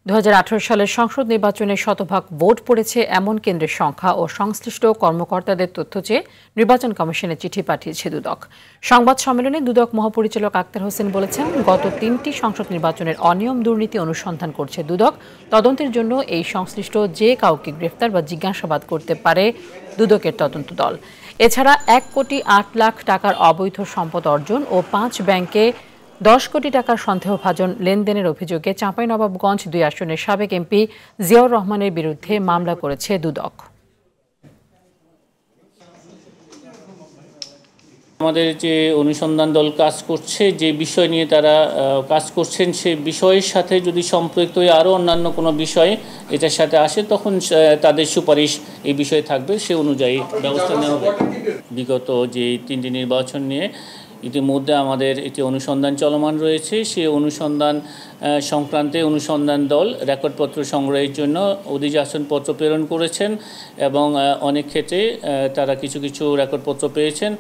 2018 সালের সংসদ নির্বাচনে শতভাগ ভোট পড়েছে এমন কেন্দ্রের সংখ্যা ও সংশ্লিষ্ট কর্মকর্তাদের তথ্য চেয়ে নির্বাচন কমিশনে চিঠি পাঠিয়েছে দুদক। সংবাদ সম্মেলনে দুদক মহাপরিচালক আক্তার হোসেন বলেছেন, গত 3টি সংসদ নির্বাচনের অনিয়ম দুর্নীতি অনুসন্ধান করছে দুদক। তদন্তের জন্য এই সংশ্লিষ্ট যে কাউকে গ্রেফতার বা জিজ্ঞাসাবাদ করতে পারে দুদকের তদন্ত দল। এছাড়া 1 কোটি 8 লাখ টাকার অবৈধ সম্পদ অর্জন ও 5 ব্যাংকে 10 কোটি টাকার সন্দেহভাজন লেনদেনের অভিযোগে চাঁপাইনবাবগঞ্জ 2 আসনের সাবেক এমপি জিয়াউর রহমানের বিরুদ্ধে মামলা করেছে দুদক। আমাদের যে অনুসন্ধান দল কাজ করছে, যে বিষয় নিয়ে তারা কাজ করছেন, সেই বিষয়ের সাথে যদি সম্পৃক্ত হয়ে আরও অন্যান্য কোনো বিষয় এটার সাথে আসে, তখন তাদের সুপারিশ এই বিষয়ে থাকবে, সে অনুযায়ী ব্যবস্থা নেওয়া হবে। বিগত যে 3টি নির্বাচন নিয়ে ইতিমধ্যে আমাদের একটি অনুসন্ধান চলমান রয়েছে। সেই অনুসন্ধান সংক্রান্তে অনুসন্ধান দল রেকর্ডপত্র সংগ্রহের জন্য অধিযাচনপত্র প্রেরণ করেছেন এবং অনেক ক্ষেত্রে তারা কিছু রেকর্ডপত্র পেয়েছেন।